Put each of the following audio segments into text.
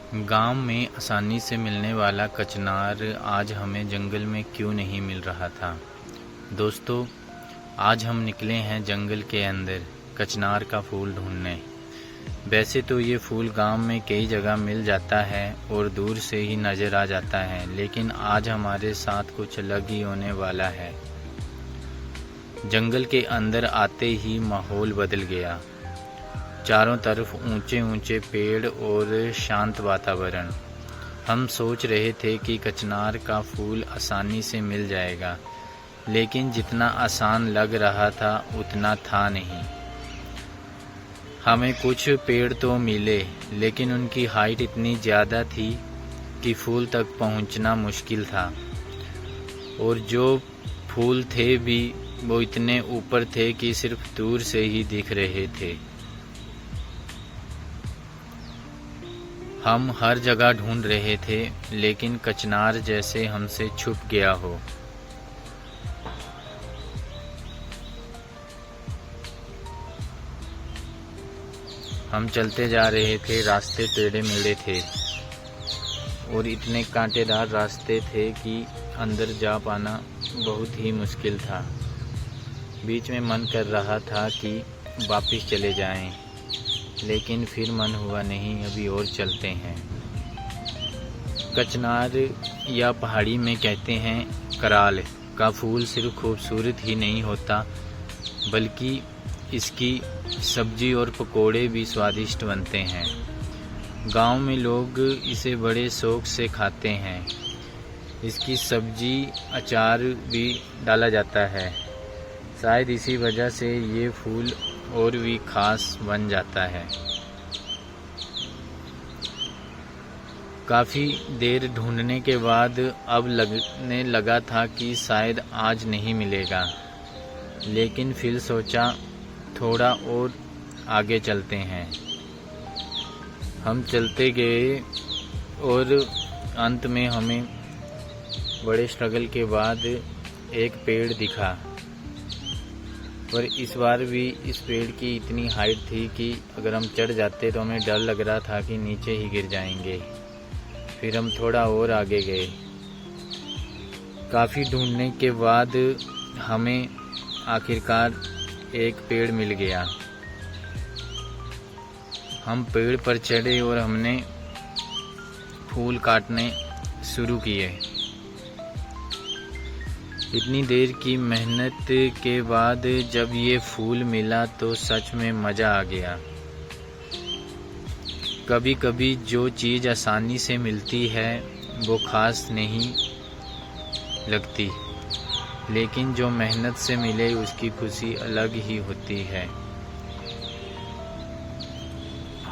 गांव में आसानी से मिलने वाला कचनार आज हमें जंगल में क्यों नहीं मिल रहा था। दोस्तों, आज हम निकले हैं जंगल के अंदर कचनार का फूल ढूंढने। वैसे तो ये फूल गांव में कई जगह मिल जाता है और दूर से ही नज़र आ जाता है, लेकिन आज हमारे साथ कुछ अलग ही होने वाला है। जंगल के अंदर आते ही माहौल बदल गया। चारों तरफ ऊंचे ऊंचे पेड़ और शांत वातावरण। हम सोच रहे थे कि कचनार का फूल आसानी से मिल जाएगा, लेकिन जितना आसान लग रहा था उतना था नहीं। हमें कुछ पेड़ तो मिले, लेकिन उनकी हाइट इतनी ज़्यादा थी कि फूल तक पहुंचना मुश्किल था, और जो फूल थे भी वो इतने ऊपर थे कि सिर्फ दूर से ही दिख रहे थे। हम हर जगह ढूंढ रहे थे, लेकिन कचनार जैसे हमसे छुप गया हो। हम चलते जा रहे थे, रास्ते टेढ़े मेढ़े थे और इतने कांटेदार रास्ते थे कि अंदर जा पाना बहुत ही मुश्किल था। बीच में मन कर रहा था कि वापस चले जाएं, लेकिन फिर मन हुआ नहीं, अभी और चलते हैं। कचनार या पहाड़ी में कहते हैं कराल का फूल सिर्फ खूबसूरत ही नहीं होता, बल्कि इसकी सब्जी और पकोड़े भी स्वादिष्ट बनते हैं। गांव में लोग इसे बड़े शौक से खाते हैं। इसकी सब्जी अचार भी डाला जाता है। शायद इसी वजह से ये फूल और भी खास बन जाता है। काफ़ी देर ढूंढने के बाद अब लगने लगा था कि शायद आज नहीं मिलेगा, लेकिन फिर सोचा थोड़ा और आगे चलते हैं। हम चलते गए और अंत में हमें बड़े स्ट्रगल के बाद एक पेड़ दिखा, पर इस बार भी इस पेड़ की इतनी हाइट थी कि अगर हम चढ़ जाते तो हमें डर लग रहा था कि नीचे ही गिर जाएंगे। फिर हम थोड़ा और आगे गए। काफ़ी ढूंढने के बाद हमें आखिरकार एक पेड़ मिल गया। हम पेड़ पर चढ़े और हमने फूल काटने शुरू किए। इतनी देर की मेहनत के बाद जब ये फूल मिला तो सच में मज़ा आ गया। कभी कभी जो चीज़ आसानी से मिलती है वो खास नहीं लगती, लेकिन जो मेहनत से मिले उसकी खुशी अलग ही होती है।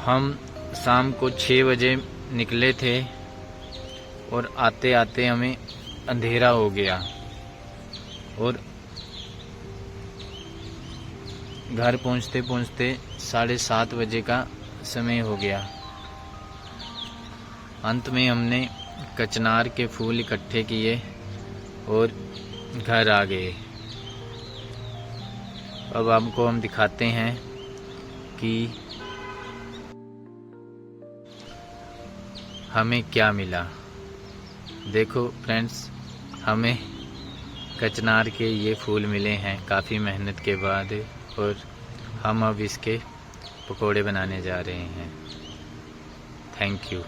हम शाम को 6 बजे निकले थे और आते आते हमें अंधेरा हो गया और घर पहुंचते पहुंचते 7:30 बजे का समय हो गया। अंत में हमने कचनार के फूल इकट्ठे किए और घर आ गए। अब आपको हम दिखाते हैं कि हमें क्या मिला। देखो फ्रेंड्स, हमें कचनार के ये फूल मिले हैं काफ़ी मेहनत के बाद, और हम अब इसके पकोड़े बनाने जा रहे हैं। Thank you.